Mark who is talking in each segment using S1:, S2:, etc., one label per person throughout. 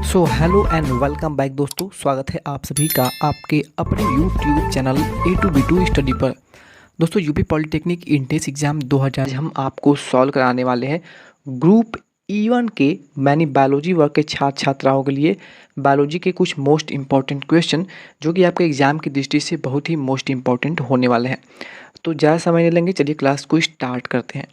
S1: So hello and welcome back दोस्तों, स्वागत है आप सभी का आपके अपने YouTube channel A to B to study पर। दोस्तों यूपी पॉलिटेक्निक इंटेंस एग्जाम 2000 हम आपको सॉल्व कराने वाले हैं ग्रुप E1 के मैंने बायोलॉजी वर्ग के छात्र छात्राओं के लिए बायोलॉजी के कुछ मोस्ट इंपॉर्टेंट क्वेश्चन जो कि आपके एग्जाम की दृष्टि से बहुत ही मोस्ट इंपॉर्टेंट होने वाले हैं। तो ज़्यादा समय नहीं लेंगे, चलिए क्लास को स्टार्ट करते हैं।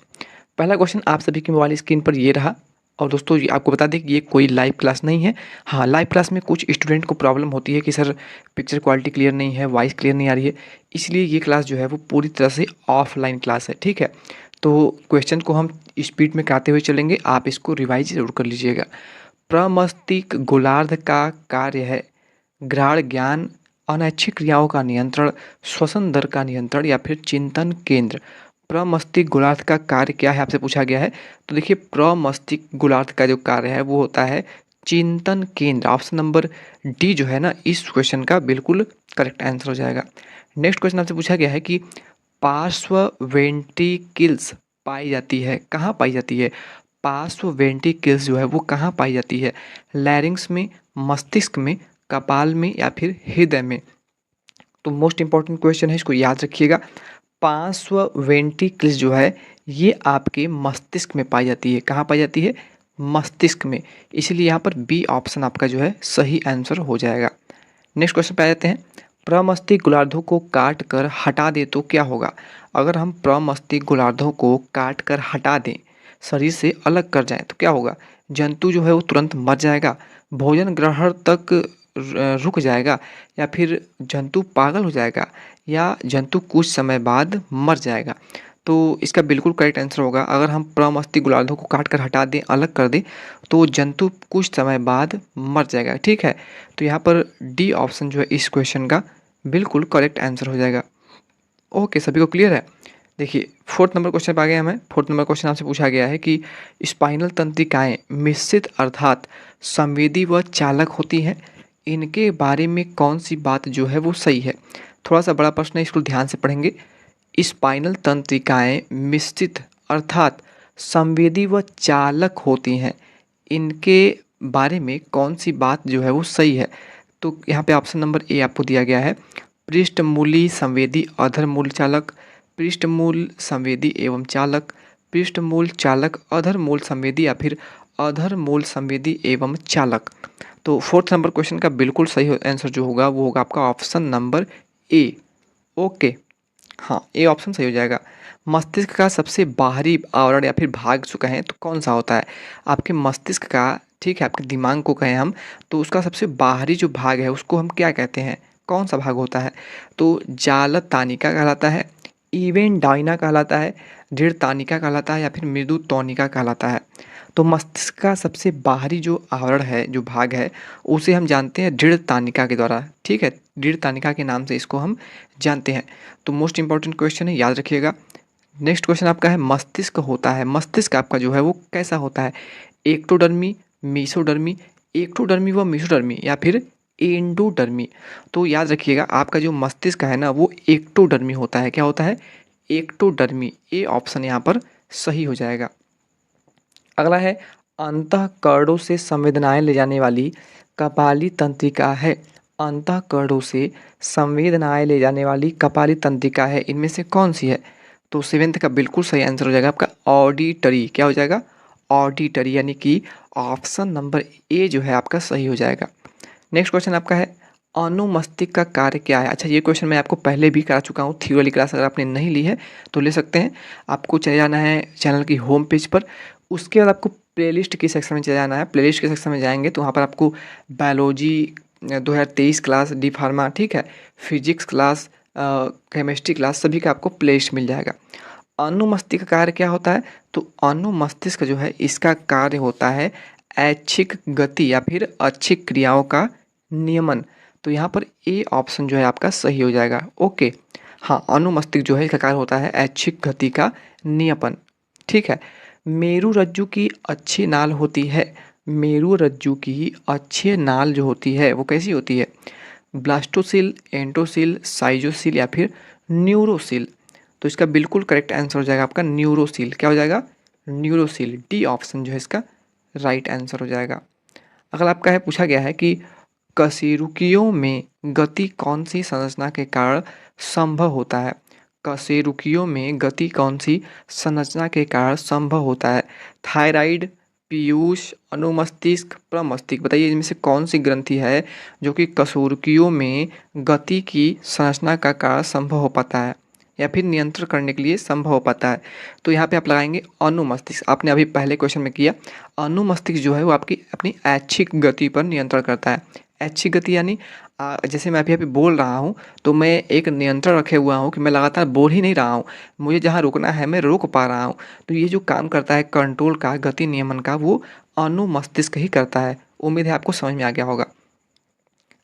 S1: पहला क्वेश्चन आप सभी के मोबाइल स्क्रीन पर ये रहा। और दोस्तों ये आपको बता दें कि ये कोई लाइव क्लास नहीं है। हाँ, लाइव क्लास में कुछ स्टूडेंट को प्रॉब्लम होती है कि सर पिक्चर क्वालिटी क्लियर नहीं है, वॉइस क्लियर नहीं आ रही है, इसलिए ये क्लास जो है वो पूरी तरह से ऑफलाइन क्लास है। ठीक है, तो क्वेश्चन को हम स्पीड में कराते हुए चलेंगे, आप इसको रिवाइज जरूर कर लीजिएगा। प्रमस्तिष्क गोलार्ध का कार्य है घ्राण ज्ञान, अनैच्छिक क्रियाओं का नियंत्रण, श्वसन दर का नियंत्रण या फिर चिंतन केंद्र। प्रमस्तिष्क गोलार्ध का कार्य क्या है आपसे पूछा गया है। तो देखिए प्रमस्तिष्क गोलार्ध का जो कार्य है वो होता है चिंतन केंद्र। ऑप्शन नंबर डी जो है ना इस क्वेश्चन का बिल्कुल करेक्ट आंसर हो जाएगा। नेक्स्ट क्वेश्चन आपसे पूछा गया है कि पार्श्व वेंट्रिकल्स पाई जाती है, कहाँ पाई जाती है। पार्श्व वेंट्रिकल्स जो है वो कहाँ पाई जाती है, लैरिंग्स में, मस्तिष्क में, कपाल में या फिर हृदय में। तो मोस्ट इंपॉर्टेंट क्वेश्चन है, इसको याद रखिएगा। पार्श्व वेंट्रिकल्स जो है ये आपके मस्तिष्क में पाई जाती है। कहाँ पाई जाती है, मस्तिष्क में, इसलिए यहाँ पर बी ऑप्शन आपका जो है सही आंसर हो जाएगा। नेक्स्ट क्वेश्चन पे आ जाते हैं। प्रमस्तिष्क गोलार्धों को काट कर हटा दे तो क्या होगा। अगर हम प्रमस्तिष्क गोलार्धों को काट कर हटा दें, शरीर से अलग कर जाएं तो क्या होगा। जंतु जो है वो तुरंत मर जाएगा, भोजन ग्रहण तक रुक जाएगा, या फिर जंतु पागल हो जाएगा, या जंतु कुछ समय बाद मर जाएगा। तो इसका बिल्कुल करेक्ट आंसर होगा, अगर हम प्रमस्तिष्क गोलार्धों को काट कर हटा दें, अलग कर दें, तो जंतु कुछ समय बाद मर जाएगा। ठीक है, तो यहाँ पर डी ऑप्शन जो है इस क्वेश्चन का बिल्कुल करेक्ट आंसर हो जाएगा। ओके, सभी को क्लियर है। देखिए फोर्थ नंबर क्वेश्चन पे आ गए हमें। फोर्थ नंबर क्वेश्चन आपसे पूछा गया है कि स्पाइनल तंत्रिकाएँ मिश्रित अर्थात संवेदी व चालक होती हैं, इनके बारे में कौन सी बात जो है वो सही है। थोड़ा सा बड़ा प्रश्न है, इसको ध्यान से पढ़ेंगे। स्पाइनल तंत्रिकाएँ मिश्रित अर्थात संवेदी व चालक होती हैं, इनके बारे में कौन सी बात जो है वो सही है। तो यहाँ पे ऑप्शन नंबर ए आपको दिया गया है। पृष्ठमूली संवेदी अधर मूल चालक, पृष्ठमूल संवेदी एवं चालक, पृष्ठमूल चालक अधर मूल संवेदी या फिर अधर मूल संवेदी एवं चालक। तो फोर्थ नंबर क्वेश्चन का बिल्कुल सही आंसर जो होगा वो होगा आपका ऑप्शन नंबर ए। ओके, हाँ ए ऑप्शन सही हो जाएगा। मस्तिष्क का सबसे बाहरी आवरण या फिर भाग जो कहें तो कौन सा होता है आपके मस्तिष्क का। ठीक है, आपके दिमाग को कहें हम तो उसका सबसे बाहरी जो भाग है उसको हम क्या कहते हैं, कौन सा भाग होता है। तो जाल तानिका कहलाता है, इवेन डाइना कहलाता है, दृढ़ तानिका कहलाता है या फिर मृदु तौनिका कहलाता है। तो मस्तिष्क का सबसे बाहरी जो आवरण है, जो भाग है, उसे हम जानते हैं दृढ़ तानिका के द्वारा। ठीक है, दृढ़ तानिका के नाम से इसको हम जानते हैं। तो मोस्ट इंपॉर्टेंट क्वेश्चन है, याद रखिएगा। नेक्स्ट क्वेश्चन आपका है मस्तिष्क होता है, मस्तिष्क आपका जो है वो कैसा होता है। एक्टोडर्मी, मीसोडर्मी, एक्टोडर्मी व मीसोडर्मी या फिर एंडोडर्मी। तो याद रखिएगा आपका जो मस्तिष्क है ना वो एक्टोडर्मी होता है। क्या होता है, एक्टोडर्मी। ए ऑप्शन यहाँ पर सही हो जाएगा। अगला है अंतःकरणों से संवेदनाएं ले जाने वाली कपाली तंत्रिका है। अंतःकरणों से संवेदनाएं ले जाने वाली कपाली तंत्रिका है, इनमें से कौन सी है। तो सेवेंथ का बिल्कुल सही आंसर हो जाएगा आपका ऑडिटरी। क्या हो जाएगा, ऑडिटरी, यानी कि ऑप्शन नंबर ए जो है आपका सही हो जाएगा। नेक्स्ट क्वेश्चन आपका है अनुमस्तिष्क का कार्य क्या है। अच्छा, ये क्वेश्चन मैं आपको पहले भी करा चुका हूँ, थ्योरी वाली क्लास अगर आपने नहीं ली है तो ले सकते हैं। आपको चले जाना है चैनल की होम पेज पर, उसके बाद आपको प्लेलिस्ट की सेक्शन में चले जाना है। प्लेलिस्ट के सेक्शन में जाएंगे तो वहाँ पर आपको बायोलॉजी 2023 क्लास, डी फार्मा, ठीक है, फिजिक्स क्लास, केमिस्ट्री क्लास, सभी का आपको प्लेलिस्ट मिल जाएगा। अनुमस्तिष्क का कार्य क्या होता है। तो अनुमस्तिष्क जो है इसका कार्य होता है ऐच्छिक गति या फिर ऐच्छिक क्रियाओं का नियमन। तो यहाँ पर ए ऑप्शन जो है आपका सही हो जाएगा। ओके, हाँ अनुमस्तिष्क जो है इसका कार्य होता है ऐच्छिक गति का नियमन। ठीक है, मेरु रज्जु की अच्छी नाल होती है। मेरु रज्जु की अच्छी नाल जो होती है वो कैसी होती है, ब्लास्टोसिल, एंटोसिल, साइजोसिल या फिर न्यूरोसिल। तो इसका बिल्कुल करेक्ट आंसर हो जाएगा आपका न्यूरोसिल। क्या हो जाएगा, न्यूरोसिल। डी ऑप्शन जो है इसका राइट आंसर हो जाएगा। अगर आपका है पूछा गया है कि कशेरुकियों में गति कौन सी संरचना के कारण संभव होता है। कशेरुकियों में गति कौन सी संरचना के कारण संभव होता है। थायराइड, पीयूष, अनुमस्तिष्क, प्रमस्तिष्क। बताइए इनमें से कौन सी ग्रंथि है जो कि कशेरुकियों में गति की संरचना का कारण संभव हो पाता है या फिर नियंत्रण करने के लिए संभव हो पाता है। तो यहाँ पे आप लगाएंगे अनुमस्तिष्क। आपने अभी पहले क्वेश्चन में किया। अनुमस्तिष्क जो है वो आपकी अपनी ऐच्छिक गति पर नियंत्रण करता है। ऐच्छिक गति यानी जैसे मैं अभी अभी बोल रहा हूँ तो मैं एक नियंत्रण रखे हुआ हूँ कि मैं लगातार बोल ही नहीं रहा हूँ, मुझे जहाँ रुकना है मैं रोक पा रहा हूँ। तो ये जो काम करता है कंट्रोल का, गति नियमन का, वो अनुमस्तिष्क ही करता है। उम्मीद है आपको समझ में आ गया होगा।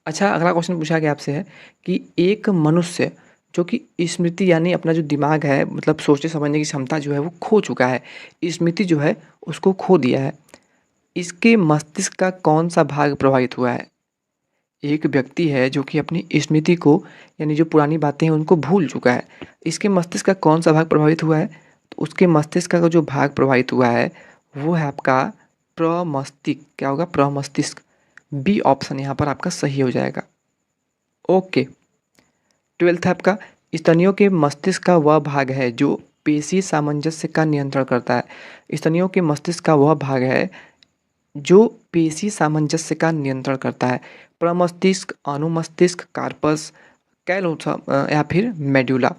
S1: अच्छा, अगला क्वेश्चन पूछा गया आपसे है कि एक मनुष्य जो कि स्मृति यानी अपना जो दिमाग है, मतलब सोचने समझने की क्षमता जो है वो खो चुका है, स्मृति जो है उसको खो दिया है, इसके मस्तिष्क का कौन सा भाग प्रभावित हुआ है। एक व्यक्ति है जो कि अपनी स्मृति को यानी जो पुरानी बातें हैं उनको भूल चुका है, इसके मस्तिष्क का कौन सा भाग प्रभावित हुआ है। तो उसके मस्तिष्क का जो भाग प्रभावित हुआ है वो है आपका प्रमस्तिष्क। क्या होगा? प्रमस्तिष्क। बी ऑप्शन यहाँ पर आपका सही हो जाएगा। ओके, 12th है आपका, स्तनियों के मस्तिष्क का वह भाग है जो पेशी सामंजस्य का नियंत्रण करता है। स्तनियों के मस्तिष्क का वह भाग है जो पेशी सामंजस्य का नियंत्रण करता है। प्रमस्तिष्क, अनुमस्तिष्क, कार्पस, कैलोसम या फिर मेड्यूला।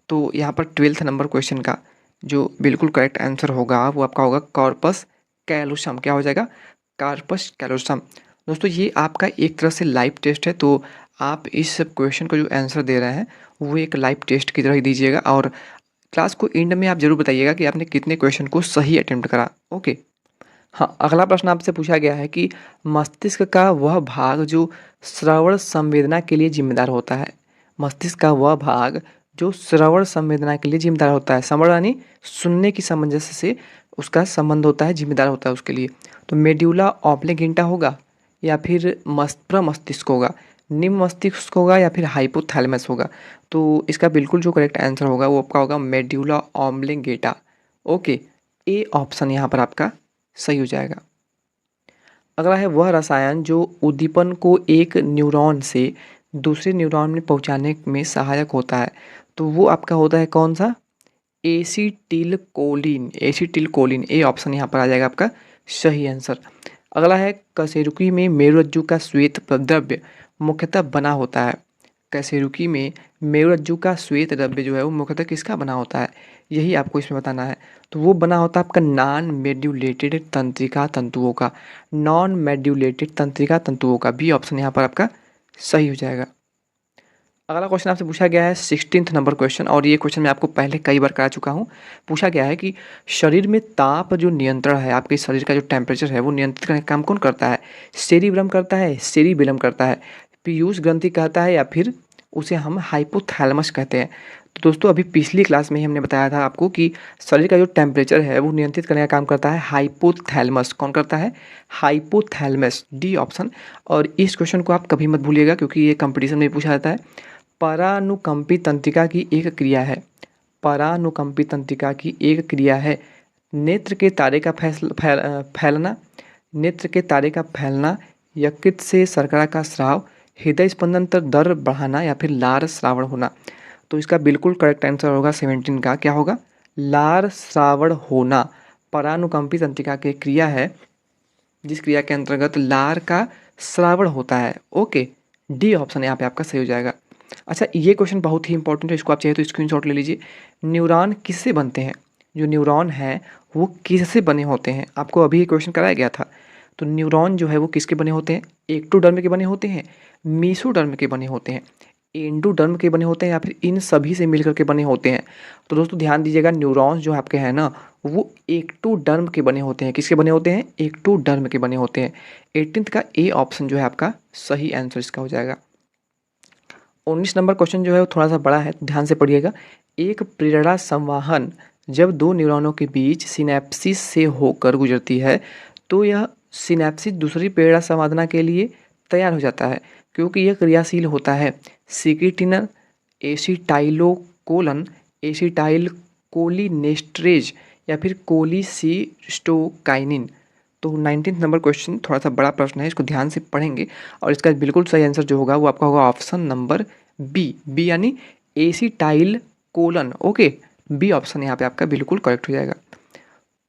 S1: तो यहाँ पर 12th नंबर क्वेश्चन का जो बिल्कुल करेक्ट आंसर होगा वो आपका होगा कॉर्पस कैलोसम। क्या हो जाएगा? Corpus callosum. दोस्तों ये आपका एक तरह से लाइव टेस्ट है, तो आप इस क्वेश्चन को जो आंसर दे रहे हैं वो एक लाइव टेस्ट की तरह ही दीजिएगा और क्लास को एंड में आप जरूर बताइएगा कि आपने कितने क्वेश्चन को सही अटेम्प्ट करा। ओके। हाँ, अगला प्रश्न आपसे पूछा गया है कि मस्तिष्क का वह भाग जो श्रवण संवेदना के लिए जिम्मेदार होता है। मस्तिष्क का वह भाग जो श्रवण संवेदना के लिए जिम्मेदार होता है। श्रवण यानी सुनने की सामंजस्य से उसका संबंध होता है, जिम्मेदार होता है उसके लिए। तो मेड्यूला ऑब्लिंगेटा होगा या फिर प्रमस्तिष्क होगा, निम्न मस्तिष्क होगा या फिर हाइपोथैलेमस होगा। तो इसका बिल्कुल जो करेक्ट आंसर होगा वो आपका होगा मेड्यूला ऑब्लिंगेटा। ओके, ए ऑप्शन यहाँ पर आपका सही हो जाएगा। अगला है वह रसायन जो उद्दीपन को एक न्यूरॉन से दूसरे न्यूरॉन में पहुंचाने में सहायक होता है। तो वो आपका होता है कौन सा? एसिटिलकोलिन। एसिटिलकोलिन, ए ऑप्शन यहाँ पर आ जाएगा आपका सही आंसर। अगला है कशेरुकी में मेरुरज्जु का श्वेत द्रव्य मुख्यतः बना होता है। कशेरुकी में मेरुरज्जु का श्वेत द्रव्य जो है वो मुख्यतः किसका बना होता है, यही आपको इसमें बताना है। तो वो बना होता है आपका नॉन मेड्यूलेटेड तंत्रिका तंतुओं का। नॉन मेड्यूलेटेड तंत्रिका तंतुओं का, बी ऑप्शन यहाँ पर आपका सही हो जाएगा। अगला क्वेश्चन आपसे पूछा गया है 16th नंबर क्वेश्चन, और ये क्वेश्चन मैं आपको पहले कई बार करा चुका हूँ। पूछा गया है कि शरीर में ताप जो नियंत्रण है, आपके शरीर का जो टेम्परेचर है वो नियंत्रित करने का काम कौन करता है? सेरिब्रम करता है, सेरिबेलम करता है, पीयूष ग्रंथि कहता है या फिर उसे हम हाइपोथैलेमस कहते हैं। तो दोस्तों अभी पिछली क्लास में ही हमने बताया था आपको कि शरीर का जो टेम्परेचर है वो नियंत्रित करने का काम करता है हाइपोथैलेमस। कौन करता है? Hypothalamus, D option. और इस क्वेश्चन को आप कभी मत भूलिएगा क्योंकि ये कंपटीशन में पूछा जाता है। परानुकंपी तंत्रिका की एक क्रिया है। परानुकंपी तंत्रिका की एक क्रिया है नेत्र के तारे का फैलना, नेत्र के तारे का फैलना, यकृत से शर्करा का स्राव, हृदय स्पंदन दर बढ़ाना या फिर लार श्रावण होना। तो इसका बिल्कुल करेक्ट आंसर होगा 17 का। क्या होगा? लार श्रावण होना परानुकंपी तंत्रिका की क्रिया है जिस क्रिया के अंतर्गत लार का श्रावण होता है। ओके, डी ऑप्शन यहाँ पे आपका सही हो जाएगा। अच्छा, ये क्वेश्चन बहुत ही इंपॉर्टेंट है, इसको आप चाहिए तो स्क्रीनशॉट ले लीजिए। न्यूरॉन किससे बनते हैं? जो न्यूरॉन है वो किससे बने होते हैं? आपको अभी ये क्वेश्चन कराया गया था। तो न्यूरॉन जो है वो किसके बने होते हैं? एक्टोडर्म के बने होते हैं, मीसोडर्म के बने होते हैं, एंडोडर्म के बने होते हैं या फिर इन सभी से मिलकर के बने होते हैं। तो दोस्तों ध्यान दीजिएगा, न्यूरॉन्स जो आपके हैं ना वो एक्टोडर्म के बने होते हैं। किसके बने होते हैं? एक्टोडर्म के बने होते हैं। 18th का ए ऑप्शन जो है आपका सही आंसर इसका हो जाएगा। 19 नंबर क्वेश्चन जो है वो थोड़ा सा बड़ा है, ध्यान से पढ़िएगा। एक प्रेरणा संवाहन जब दो न्यूरॉनों के बीच सिनैप्सिस से होकर गुजरती है तो यह सिनैप्सिस दूसरी प्रेरणा संवादना के लिए तैयार हो जाता है क्योंकि यह क्रियाशील होता है। सिक्रिटिनल, एसिटाइलोकोलन, एसिटाइल कोलिनेस्ट्रेज या फिर कोलिसिस्टोकाइनिन। तो 19 नंबर क्वेश्चन थोड़ा सा बड़ा प्रश्न है, इसको ध्यान से पढ़ेंगे और इसका बिल्कुल सही आंसर जो होगा वो आपका होगा ऑप्शन नंबर बी यानी acetyl choline. Okay, B option यहाँ पे आपका बिल्कुल करेक्ट हो जाएगा।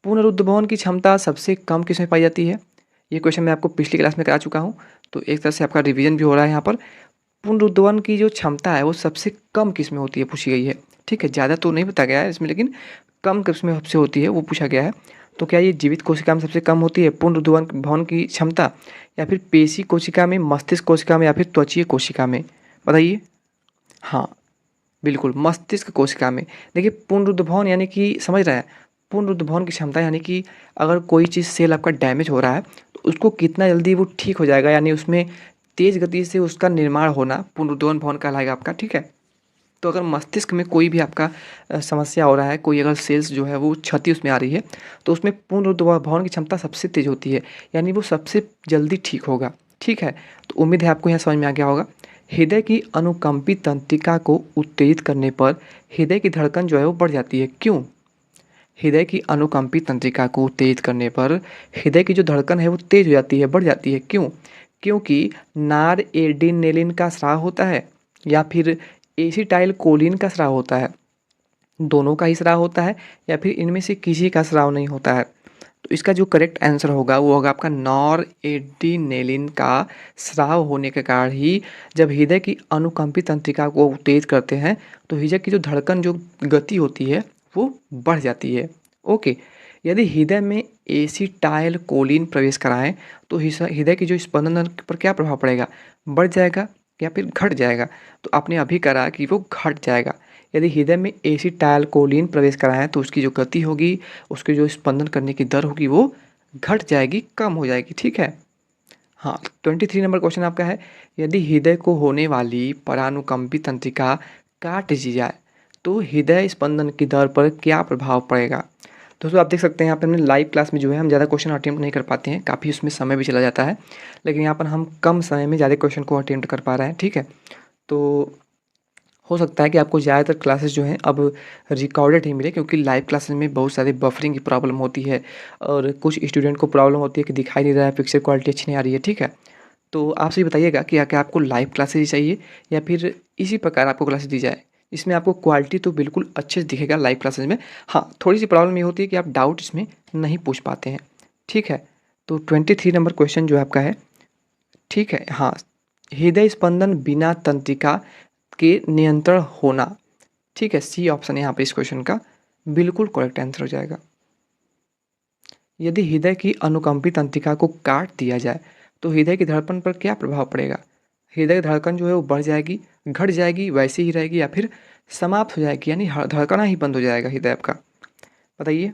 S1: पुनरुद्ध भवन की क्षमता सबसे कम किसमें पाई जाती है? ये क्वेश्चन मैं आपको पिछली क्लास में करा चुका हूँ, तो एक तरह से आपका रिवीजन भी हो रहा है यहाँ पर। पुनरुद्धारण की जो क्षमता है वो सबसे कम किसमें होती है पूछी गई है। ठीक है, ज़्यादा तो नहीं बताया गया है इसमें, लेकिन कम किसमें सबसे होती है वो पूछा गया है। तो क्या ये जीवित कोशिका में सबसे कम होती है पुनरुद्धारण भवन की क्षमता, या फिर पेशी कोशिका में, मस्तिष्क कोशिका में, या फिर त्वचीय कोशिका में? बताइए। हाँ, बिल्कुल मस्तिष्क कोशिका में। देखिए पुनरुद्ध भवन यानी कि समझ रहे हैं, पुनरुद्ध भवन की क्षमता यानी कि अगर कोई चीज़ सेल आपका डैमेज हो रहा है तो उसको कितना जल्दी वो ठीक हो जाएगा, यानी उसमें तेज़ गति से उसका निर्माण होना पुनरुद्धारण भवन कहलाएगा आपका। ठीक है, तो अगर मस्तिष्क में कोई भी आपका समस्या हो रहा है, कोई अगर सेल्स जो है वो क्षति उसमें आ रही है, तो उसमें पुनरुद्धारण भवन की क्षमता सबसे तेज़ होती है, यानी वो सबसे जल्दी ठीक होगा। ठीक है, तो उम्मीद है आपको यहाँ समझ में आ गया होगा। हृदय की अनुकंपी तंत्रिका को उत्तेजित करने पर हृदय की धड़कन जो है वो बढ़ जाती है, क्यों? हृदय की अनुकंपी तंत्रिका को उत्तेजित करने पर हृदय की जो धड़कन है वो तेज हो जाती है, बढ़ जाती है, क्यों? क्योंकि नार एड्रेनालिन का स्राव होता है, या फिर एसिटाइल कोलिन का स्राव होता है, दोनों का ही स्राव होता है, या फिर इनमें से किसी का स्राव नहीं होता है? तो इसका जो करेक्ट आंसर होगा वो होगा आपका नॉर एड्रेनालिन का स्राव होने के कारण ही जब हृदय की अनुकंपी तंत्रिका को उत्तेजित करते हैं तो हृदय की जो धड़कन, जो गति होती है वो बढ़ जाती है। ओके, यदि हृदय में एसिटाइल कोलिन प्रवेश कराएं तो हृदय की जो स्पंदन पर क्या प्रभाव पड़ेगा? बढ़ जाएगा या फिर घट जाएगा? तो आपने अभी करा कि वो घट जाएगा। यदि हृदय में एसिटाइल कोलिन प्रवेश कराएं तो उसकी जो गति होगी, उसकी जो स्पंदन करने की दर होगी वो घट जाएगी, कम हो जाएगी। ठीक है, हाँ। 23 नंबर क्वेश्चन आपका है, यदि हृदय को होने वाली परानुकंपी तंत्रिका काट दी जाए तो हृदय स्पंदन की दर पर क्या प्रभाव पड़ेगा? दोस्तों आप देख सकते हैं यहाँ पे हमने लाइव क्लास में जो है हम ज़्यादा क्वेश्चन अटेम्प्ट नहीं कर पाते हैं, काफ़ी उसमें समय भी चला जाता है, लेकिन यहाँ पर हम कम समय में ज़्यादा क्वेश्चन को अटेम्प्ट कर पा रहे हैं। ठीक है, तो हो सकता है कि आपको ज़्यादातर क्लासेस जो हैं अब रिकॉर्डेड ही मिले, क्योंकि लाइव क्लासेस में बहुत सारे बफरिंग की प्रॉब्लम होती है और कुछ स्टूडेंट को प्रॉब्लम होती है कि दिखाई नहीं रहा है, पिक्चर क्वालिटी अच्छी नहीं आ रही है। ठीक है, तो आप सही बताइएगा कि क्या आपको लाइव क्लासेस ही चाहिए या फिर इसी प्रकार आपको क्लासेस दी जाए? इसमें आपको क्वालिटी तो बिल्कुल अच्छे से दिखेगा लाइव क्लासेस में। हाँ, थोड़ी सी प्रॉब्लम ये होती है कि आप डाउट इसमें नहीं पूछ पाते हैं। ठीक है, तो 23 नंबर क्वेश्चन जो आपका है, ठीक है, हाँ, हृदय स्पंदन बिना तंत्रिका के नियंत्रण होना। ठीक है, सी ऑप्शन यहाँ पे इस क्वेश्चन का बिल्कुल करेक्ट आंसर हो जाएगा। यदि हृदय की अनुकंपी तंत्रिका को काट दिया जाए तो हृदय की धड़कन पर क्या प्रभाव पड़ेगा? हृदय की धड़कन जो है वो बढ़ जाएगी, घट जाएगी, वैसे ही रहेगी, या फिर समाप्त हो जाएगी, यानी धड़कना ही बंद हो जाएगा हृदय आपका? बताइए।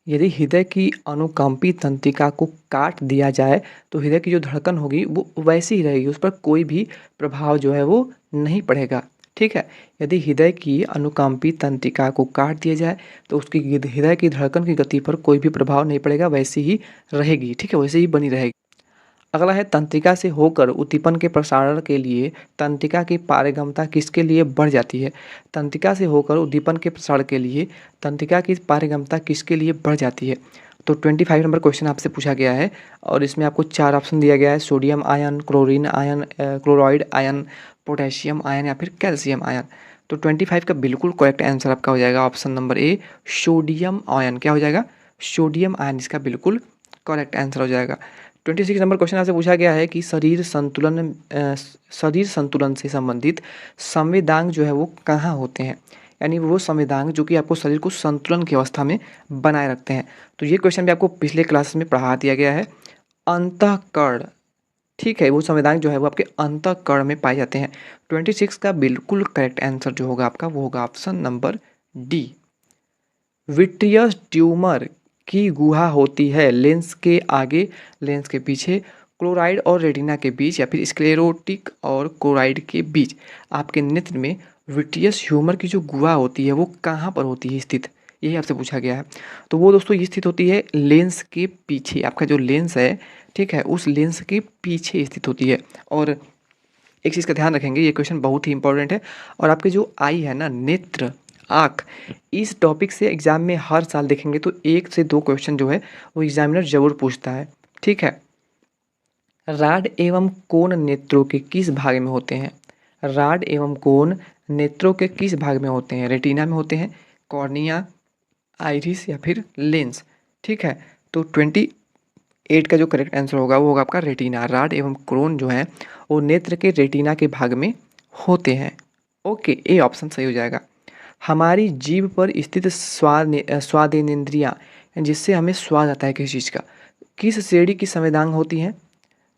S1: यदि हृदय की अनुकंपी तंत्रिका को काट दिया जाए तो हृदय की जो धड़कन होगी वो वैसी ही रहेगी, उस पर कोई भी प्रभाव जो है वो नहीं पड़ेगा। ठीक है, यदि हृदय की अनुकंपी तंत्रिका को काट दिया जाए तो उसकी हृदय की धड़कन की गति पर कोई भी प्रभाव नहीं पड़ेगा, वैसी ही रहेगी। ठीक है, वैसे ही बनी रहेगी। अगला है, तंत्रिका से होकर उद्दीपन के प्रसारण के लिए तंत्रिका की पारगम्यता किसके लिए बढ़ जाती है? तंत्रिका से होकर उद्दीपन के प्रसारण के लिए तंत्रिका की पारगम्यता किसके लिए बढ़ जाती है? तो 25 नंबर क्वेश्चन आपसे पूछा गया है और इसमें आपको 4 ऑप्शन दिया गया है, sodium ion, chlorine ion, chloride ion, potassium ion, या फिर कैल्शियम आयन। तो 25 का बिल्कुल करेक्ट आंसर आपका हो जाएगा option number A, sodium ion. क्या हो जाएगा? सोडियम आयन इसका बिल्कुल करेक्ट आंसर हो जाएगा। 26 नंबर क्वेश्चन आपसे पूछा गया है कि शरीर संतुलन से संबंधित संवेदांग जो है वो कहाँ होते हैं? यानी वो संवेदांग जो कि आपको शरीर को संतुलन की अवस्था में बनाए रखते हैं। तो ये क्वेश्चन भी आपको पिछले क्लास में पढ़ा दिया गया है। अंतःकरण, ठीक है, वो संवेदांग जो है वो आपके अंतःकरण में पाए जाते हैं। 26 का बिल्कुल करेक्ट आंसर जो होगा आपका वो होगा option number D. Vitreous tumour की गुहा होती है लेंस के आगे, लेंस के पीछे, क्लोराइड और रेटिना के बीच, या फिर स्क्लेरोटिक और क्लोराइड के बीच। आपके नेत्र में विट्रियस ह्यूमर की जो गुहा होती है वो कहाँ पर होती है स्थित? यही आपसे पूछा गया है। तो वो दोस्तों ये स्थित होती है लेंस के पीछे। आपका जो लेंस है, ठीक है, उस लेंस के पीछे स्थित होती है। और एक चीज़ का ध्यान रखेंगे, ये क्वेश्चन बहुत ही इंपॉर्टेंट है। और आपके जो आई है ना, नेत्र, आँख। इस टॉपिक से एग्ज़ाम में हर साल देखेंगे तो 1 से 2 क्वेश्चन जो है वो एग्ज़ामिनर ज़रूर पूछता है, ठीक है। राड एवं कोण नेत्रों के किस भाग में होते हैं? राड एवं कोण नेत्रों के किस भाग में होते हैं? रेटिना में होते हैं, कॉर्निया, आइरिस या फिर लेंस, ठीक है। तो 28 का जो करेक्ट आंसर होगा वो होगा आपका रेटिना। राड एवं कोण जो है वो नेत्र के रेटिना के भाग में होते हैं। ओके, ए ऑप्शन सही हो जाएगा। हमारी जीभ पर स्थित स्वादेंद्रियाँ जिससे हमें स्वाद आता है किसी चीज़ का, किस श्रेणी की संवेदांग होती हैं?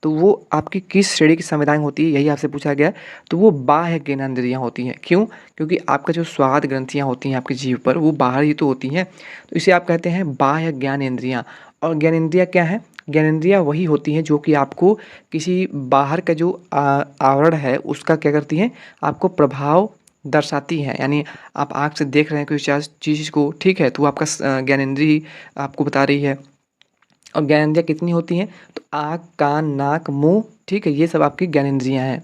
S1: तो वो आपकी किस श्रेणी की संवेदांग होती है, यही आपसे पूछा गया है। तो वो बाह्य ज्ञानेंद्रियाँ होती हैं। क्यों? क्योंकि आपका जो स्वाद ग्रंथियाँ होती हैं आपकी जीभ पर वो बाहर ही तो होती हैं, तो इसे आप कहते हैं बाह्य ज्ञानेंद्रियाँ। और ज्ञानेंद्रियाँ क्या हैं? ज्ञानेंद्रियाँ वही होती हैं जो कि आपको किसी बाहर का जो आवरण है उसका क्या करती हैं, आपको प्रभाव दर्शाती हैं। यानी आप आँख से देख रहे हैं किसी चीज़ को, ठीक है, तो वो आपका ज्ञानेंद्रिय आपको बता रही है। और ज्ञानेंद्रियाँ कितनी होती हैं? तो आँख, कान, नाक, मुँह, ठीक है, ये सब आपकी ज्ञानेंद्रियाँ हैं।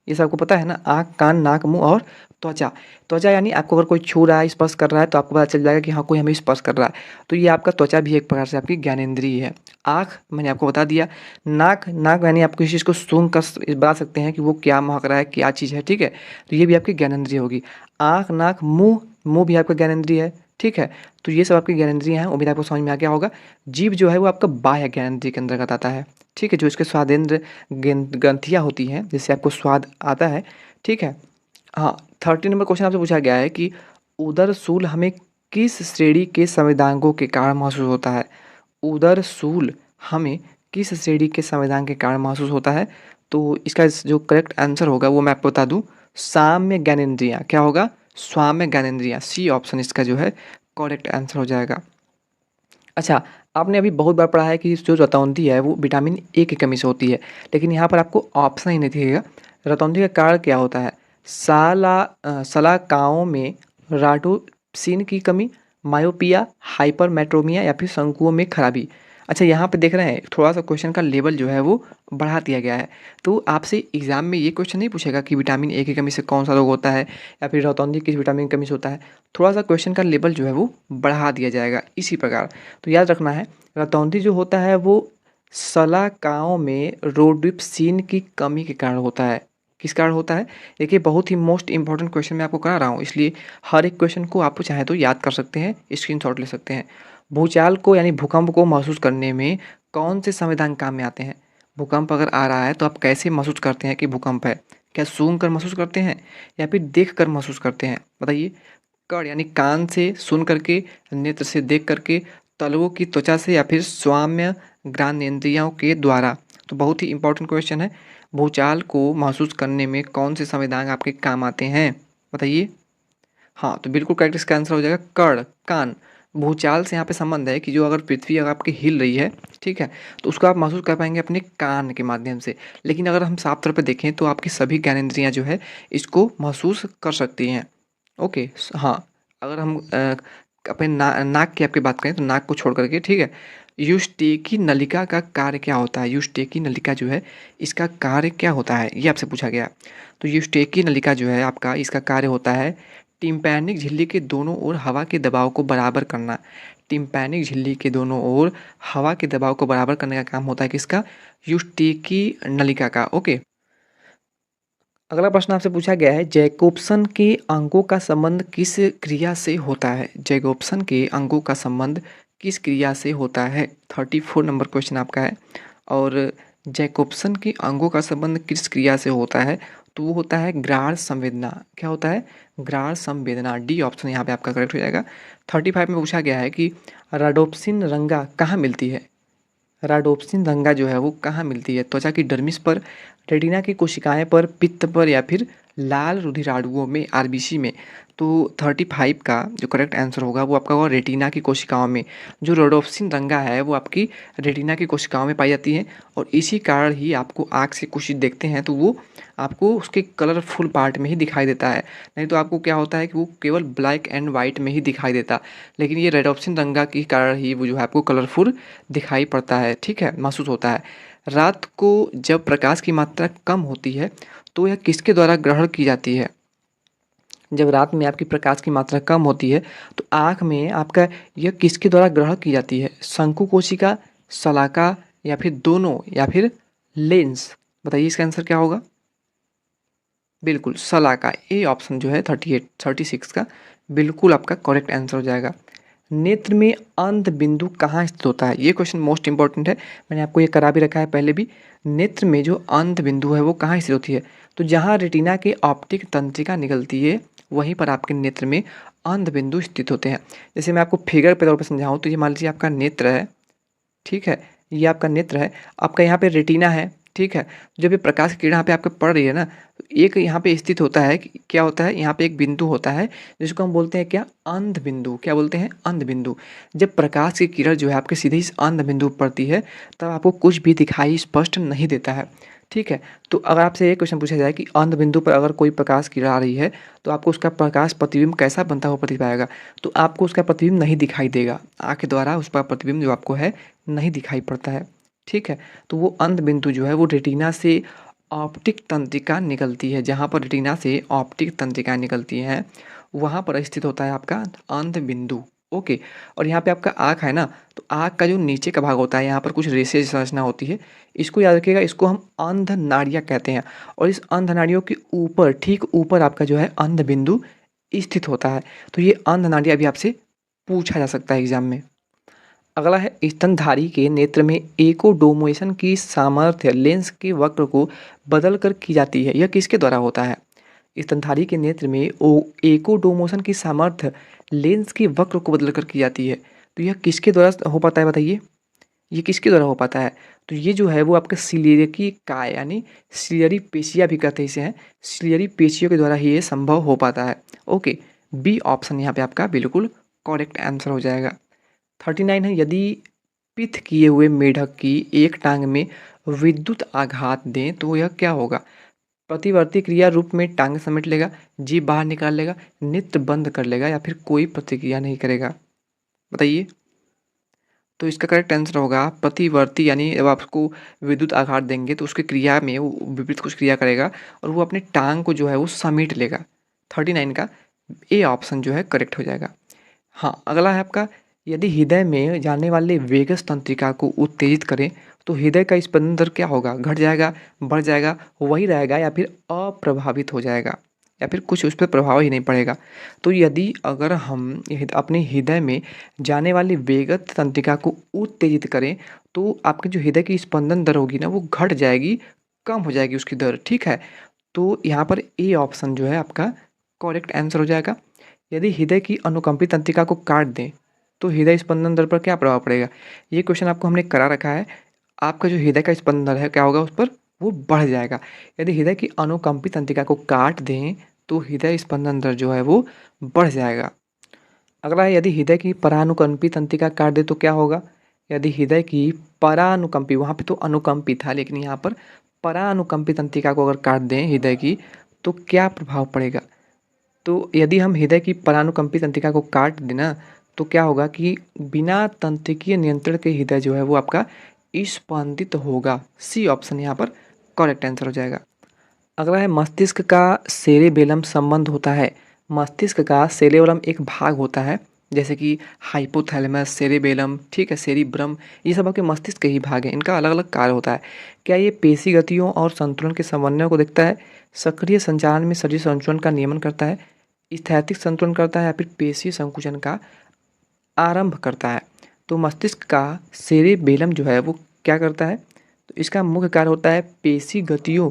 S1: ये सब आपको पता है ना, आँख, कान, नाक, मुँह और त्वचा। त्वचा यानी आपको अगर कोई छू रहा है, स्पर्श कर रहा है तो आपको पता चल जाएगा कि हाँ, कोई हमें स्पर्श कर रहा है। तो ये आपका त्वचा भी एक प्रकार से आपकी ज्ञानेंद्रिय है। आँख मैंने आपको बता दिया। नाक, नाक यानी आप किसी चीज़ को सूंघ कर बता सकते हैं कि वो क्या महक रहा है, क्या चीज़ है, ठीक है। तो ये भी आपकी ज्ञानेंद्रिय होगी। आँख, नाक, मुँह, मुँह भी आपका ज्ञानेंद्रिय है, ठीक है। तो ये सब आपकी ज्ञानेंद्रियाँ हैं, उम्मीद आपको समझ में आ गया होगा। जीभ जो है वो आपका बाह्य ज्ञानेंद्रिय के अंतर्गत आता है, ठीक है, जो इसके स्वादेंद्र ग्रंथियाँ होती हैं जिससे आपको स्वाद आता है, ठीक है। हाँ, 30 नंबर क्वेश्चन आपसे पूछा गया है कि उदर सूल हमें किस श्रेणी के संवेदांगों के कारण महसूस होता है? उदर सूल हमें किस श्रेणी के संवेदांग के कारण महसूस होता है? तो इसका जो करेक्ट आंसर होगा वो मैं आपको बता दूँ, साम्य ज्ञानेंद्रियाँ। क्या होगा? स्वाम्य ज्ञानेंद्रियाँ। सी ऑप्शन इसका जो है करेक्ट आंसर हो जाएगा। अच्छा, आपने अभी बहुत बार पढ़ा है कि जो रतौंधी है वो विटामिन ए की कमी से होती है, लेकिन यहाँ पर आपको ऑप्शन ही नहीं दिखेगा। रतौंधी का कारण क्या होता है? शलाकाओं में राइडोप्सिन की कमी, मायोपिया, हाइपरमेट्रोमिया या फिर शंकुओं में खराबी। अच्छा, यहाँ पे देख रहे हैं थोड़ा-सा क्वेश्चन का लेवल जो है वो बढ़ा दिया गया है। तो आपसे एग्ज़ाम में ये क्वेश्चन नहीं पूछेगा कि विटामिन ए की कमी से कौन-सा रोग होता है या फिर रतौंधी किस विटामिन की कमी से होता है। थोड़ा-सा क्वेश्चन का लेवल जो है वो बढ़ा दिया जाएगा इसी प्रकार। तो याद रखना है, रतौंधी जो होता है वो शलाकाओं में रोडिप्सिन की कमी के कारण होता है। किस कारण होता है? देखिए, बहुत ही मोस्ट इम्पोर्टेंट क्वेश्चन मैं आपको करा रहा हूँ, इसलिए हर एक क्वेश्चन को आप चाहें तो याद कर सकते हैं, स्क्रीनशॉट ले सकते हैं। भूचाल को यानी भूकंप को महसूस करने में कौन से संवेदनांग काम में आते हैं? भूकंप अगर आ रहा है तो आप कैसे महसूस करते हैं कि भूकंप है? क्या सूंघ कर महसूस करते हैं या फिर देख कर महसूस करते हैं? बताइए। कर्ण यानी कान से सुन करके, नेत्र से देख करके, तलवों की त्वचा से या फिर स्वाम्य ज्ञानेंद्रियों के द्वारा। तो बहुत ही इंपॉर्टेंट क्वेश्चन है। भूचाल को महसूस करने में कौन से संवेदनांग आपके काम आते हैं? बताइए। हाँ, तो बिल्कुल करेक्ट इसका आंसर हो जाएगा कर्ण, कान। भूचाल से यहाँ पे संबंध है कि जो अगर पृथ्वी अगर आपकी हिल रही है, ठीक है, तो उसको आप महसूस कर पाएंगे अपने कान के माध्यम से। लेकिन अगर हम साफ तौर पे देखें तो आपकी सभी ज्ञानेंद्रियाँ जो है इसको महसूस कर सकती हैं। ओके, हाँ, अगर हम अपने नाक की आपकी बात करें तो नाक को छोड़ करके, ठीक है, युष्टेकी नलिका का कार्य क्या होता है? युष्टेकी नलिका जो है इसका कार्य क्या होता है, ये आपसे पूछा गया। तो युष्टेकी नलिका जो है आपका, इसका कार्य होता है टिम्पैनिक झिल्ली के दोनों ओर हवा के दबाव को बराबर करना। टिम्पैनिक झिल्ली के दोनों ओर हवा के दबाव को बराबर करने का काम होता है किसका? युष्टेकी नलिका का। ओके, अगला प्रश्न आपसे पूछा गया है, जैकोब्सन के अंगों का संबंध किस क्रिया से होता है? जैकोब्सन के अंगों का संबंध किस क्रिया से होता है? 34 नंबर क्वेश्चन आपका है। और जैकोब्सन के अंगों का संबंध किस क्रिया से होता है? तो वो होता है ग्राण संवेदना। क्या होता है? ग्राण संवेदना। डी ऑप्शन यहाँ पे आपका करेक्ट हो जाएगा। 35 में पूछा गया है कि राडोप्सिन रंगा कहाँ मिलती है? राडोप्सिन रंगा जो है वो कहाँ मिलती है? त्वचा की डर्मिस पर, रेटिना की कोशिकाएं पर, पित्त पर या फिर लाल रुधिराणुओं में, आरबीसी में। तो 35 का जो करेक्ट आंसर होगा वो आपका होगा रेटिना की कोशिकाओं में। जो रोडोप्सिन रंगा है वो आपकी रेटिना की कोशिकाओं में पाई जाती है और इसी कारण ही आपको आँख से कुछ चीज़ देखते हैं तो वो आपको उसके कलरफुल पार्ट में ही दिखाई देता है। नहीं तो आपको क्या होता है कि वो केवल ब्लैक एंड वाइट में ही दिखाई देता। लेकिन ये रेडोप्सिन रंगा के कारण ही वो जो है आपको कलरफुल दिखाई पड़ता है, ठीक है, महसूस होता है। रात को जब प्रकाश की मात्रा कम होती है तो यह किसके द्वारा ग्रहण की जाती है? जब रात में आपकी प्रकाश की मात्रा कम होती है तो आँख में आपका यह किसके द्वारा ग्रहण की जाती है? शंकु कोशिका, शलाका या फिर दोनों या फिर लेंस? बताइए इसका आंसर क्या होगा? बिल्कुल शलाका, ए ऑप्शन जो है 36 का बिल्कुल आपका करेक्ट आंसर हो जाएगा। नेत्र में अंध बिंदु कहाँ स्थित होता है? ये क्वेश्चन मोस्ट इंपॉर्टेंट है, मैंने आपको ये करा भी रखा है पहले भी। नेत्र में जो अंध बिंदु है वो कहाँ स्थित होती है? तो जहाँ रेटिना के ऑप्टिक तंत्रिका निकलती है वहीं पर आपके नेत्र में अंध बिंदु स्थित होते हैं। जैसे मैं आपको फिगर पे तौर पर समझाऊँ तो ये मान लीजिए आपका नेत्र है, ठीक है, ये आपका नेत्र है, आपका यहाँ पे रेटिना है, ठीक है। जब ये प्रकाश की किरण यहाँ पे आपके पड़ रही है ना, तो एक यहाँ पे स्थित होता है कि क्या होता है, यहाँ पे एक बिंदु होता है जिसको हम बोलते हैं क्या? अंध बिंदु। क्या बोलते हैं? अंध बिंदु। जब प्रकाश की किरण जो है आपके सीधे इस अंध बिंदु पर पड़ती है तब आपको कुछ भी दिखाई स्पष्ट नहीं देता है, ठीक है। तो अगर आपसे ये क्वेश्चन पूछा जाए कि अंध बिंदु पर अगर कोई प्रकाश किरण आ रही है तो आपको उसका प्रकाश प्रतिबिंब कैसा बनता हुआ प्रतीत पाएगा? तो आपको उसका प्रतिबिंब नहीं दिखाई देगा, आँख के द्वारा उसका प्रतिबिंब जो आपको है नहीं दिखाई पड़ता है, ठीक है। तो वो अंध बिंदु जो है वो रेटिना से ऑप्टिक तंत्रिका निकलती है, जहाँ पर रेटिना से ऑप्टिक तंत्रिका निकलती हैं वहाँ पर स्थित होता है आपका अंध बिंदु। ओके। और यहाँ पे आपका आँख है ना, तो आँख का जो नीचे का भाग होता है यहाँ पर कुछ रेशेज संरचना होती है, इसको याद रखिएगा, इसको हम अंध नाड़ियाँ कहते हैं। और इस अंध नाड़ियों के ऊपर, ठीक ऊपर आपका जो है अंध बिंदु स्थित होता है। तो ये अंध नाड़ियाँ भी आपसे पूछा जा सकता है एग्जाम में। अगला है स्तनधारी के नेत्र में एकोडोमोशन की सामर्थ्य लेंस के वक्र को बदल कर की जाती है, यह किसके द्वारा होता है? स्तनधारी के नेत्र में एकोडोमोशन की सामर्थ्य लेंस के वक्र को बदल कर की जाती है, तो यह किसके द्वारा हो पाता है बताइए? ये किसके द्वारा हो पाता है? तो ये जो है वो आपका सिलियरी काय यानी सिलियरी पेशियाँ भी कहते हैं इसे हैं, सिलियरी पेशियों के द्वारा ही ये संभव हो पाता है। ओके, बी ऑप्शन यहाँ पे आपका बिल्कुल करेक्ट आंसर हो जाएगा। 39 है, यदि पिथ किए हुए मेढक की एक टांग में विद्युत आघात दें तो यह क्या होगा? प्रतिवर्ती क्रिया रूप में टांग समेट लेगा, जीभ बाहर निकाल लेगा, नेत्र बंद कर लेगा या फिर कोई प्रतिक्रिया नहीं करेगा? बताइए। तो इसका करेक्ट आंसर होगा प्रतिवर्ती, यानी जब आपको विद्युत आघात देंगे तो उसकी क्रिया में वो विपरीत कुछ क्रिया करेगा और वो अपने टांग को जो है वो समेट लेगा। 39 का ए ऑप्शन जो है करेक्ट हो जाएगा। हाँ, अगला है आपका, यदि हृदय में जाने वाले वेगस तंत्रिका को उत्तेजित करें तो हृदय का स्पंदन दर क्या होगा? घट जाएगा, बढ़ जाएगा, वही रहेगा या फिर अप्रभावित हो जाएगा या फिर कुछ उस पर प्रभाव ही नहीं पड़ेगा? तो यदि अगर हम अपने हृदय में जाने वाली वेगस तंत्रिका को उत्तेजित करें तो आपके जो हृदय की स्पंदन दर होगी ना वो घट जाएगी, कम हो जाएगी उसकी दर, ठीक है। तो यहाँ पर ए ऑप्शन जो है आपका करेक्ट आंसर हो जाएगा। यदि हृदय की अनुकंपित तंत्रिका को काट दें तो हृदय स्पंदन दर पर क्या प्रभाव पड़ेगा? ये क्वेश्चन आपको हमने करा रखा है। आपका जो हृदय का स्पंदन दर है क्या होगा उस पर? वो बढ़ जाएगा। यदि हृदय की अनुकंपित तंत्रिका को काट दें तो हृदय स्पंदन दर जो है वो बढ़ जाएगा। अगला है, यदि हृदय की परानुकंपी तंत्रिका काट दे तो क्या होगा? यदि हृदय की परानुकंपी, वहाँ पे तो अनुकंपी था लेकिन यहाँ पर परानुकंपी तंत्रिका को अगर काट दें हृदय की तो क्या प्रभाव पड़ेगा? तो यदि हम हृदय की परानुकंपी तंत्रिका को काट देना तो क्या होगा कि बिना तंत्रिकीय नियंत्रण के हृदय जो है वो आपका स्पंदित होगा। सी ऑप्शन यहाँ पर करेक्ट आंसर हो जाएगा। अगला है, मस्तिष्क का सेरेबेलम संबंध होता है। मस्तिष्क का सेरेबेलम एक भाग होता है जैसे कि हाइपोथैलेमस, सेरेबेलम, ठीक है, सेरिब्रम, ये सब आपके मस्तिष्क के ही भाग हैं, इनका अलग अलग कार्य होता है। क्या ये पेशी गतियों और संतुलन के समन्वय को देखता है, सक्रिय संचालन में शरीर संतुलन का नियमन करता है, स्थैतिक संतुलन करता है या फिर पेशी संकुचन का आरंभ करता है? तो मस्तिष्क का सेरेबेलम जो है वो क्या करता है? तो इसका मुख्य कार्य होता है पेशी गतियों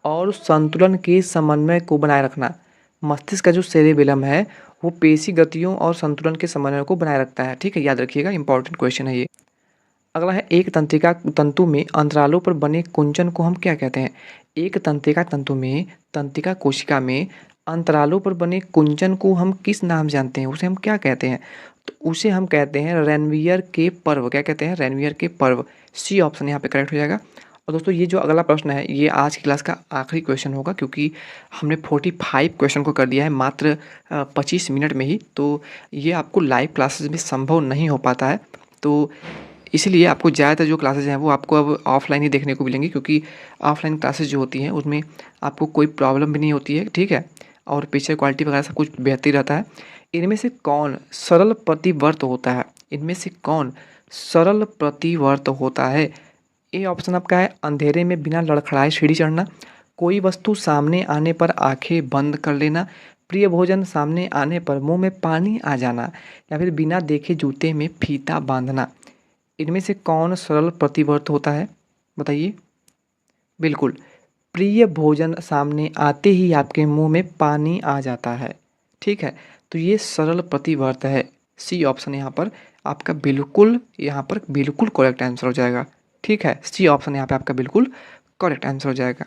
S1: और संतुलन के समन्वय को बनाए रखना। मस्तिष्क का जो सेरेबेलम है वो पेशी गतियों और संतुलन के समन्वय को बनाए रखता है, ठीक है, याद रखिएगा, इंपॉर्टेंट क्वेश्चन है ये। अगला है, एक तंत्रिका तंतु में अंतरालों पर बने कुंचन को हम क्या कहते हैं? एक तंत्रिका तंतु में, तंत्रिका कोशिका में अंतरालों पर बने कुंचन को हम किस नाम जानते हैं, उसे हम क्या कहते हैं? तो उसे हम कहते हैं रेनवियर के पर्व। क्या कहते हैं? रेनवियर के पर्व। सी ऑप्शन यहाँ पे करेक्ट हो जाएगा। और दोस्तों ये जो अगला प्रश्न है ये आज की क्लास का आखिरी क्वेश्चन होगा क्योंकि हमने 45 क्वेश्चन को कर दिया है मात्र 25 मिनट में ही, तो ये आपको लाइव क्लासेस में संभव नहीं हो पाता है। तो इसलिए आपको ज़्यादातर जो क्लासेज हैं वो आपको अब ऑफलाइन ही देखने को मिलेंगी क्योंकि ऑफलाइन क्लासेज जो होती हैं उसमें आपको कोई प्रॉब्लम भी नहीं होती है, ठीक है। और पिक्चर क्वालिटी वगैरह सब कुछ बेहतर रहता है। इनमें से कौन सरल प्रतिवर्त होता है? इनमें से कौन सरल प्रतिवर्त होता है? ए ऑप्शन आपका है अंधेरे में बिना लड़खड़ाए सीढ़ी चढ़ना, कोई वस्तु सामने आने पर आंखें बंद कर लेना, प्रिय भोजन सामने आने पर मुंह में पानी आ जाना, या फिर बिना देखे जूते में फीता बांधना। इनमें से कौन सरल प्रतिवर्त होता है? बताइए। बिल्कुल, प्रिय भोजन सामने आते ही आपके मुंह में पानी आ जाता है। ठीक है, तो ये सरल प्रतिवर्त है। सी ऑप्शन यहाँ पर बिल्कुल करेक्ट आंसर हो जाएगा। ठीक है, सी ऑप्शन यहाँ पे आपका बिल्कुल करेक्ट आंसर हो जाएगा।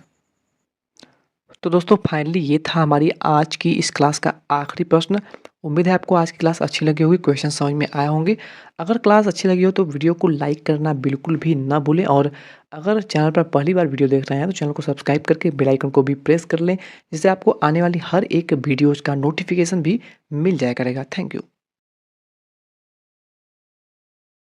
S1: तो दोस्तों फाइनली ये था हमारी आज की इस क्लास का आखिरी प्रश्न। उम्मीद है आपको आज की क्लास अच्छी लगी होगी, क्वेश्चन समझ में आए होंगे। अगर क्लास अच्छी लगी हो तो वीडियो को लाइक करना बिल्कुल भी ना भूलें, और अगर चैनल पर पहली बार वीडियो देख रहे हैं तो चैनल को सब्सक्राइब करके बेल आइकन को भी प्रेस कर लें, जिससे आपको आने वाली हर एक वीडियोज़ का नोटिफिकेशन भी मिल जाया करेगा। Thank you.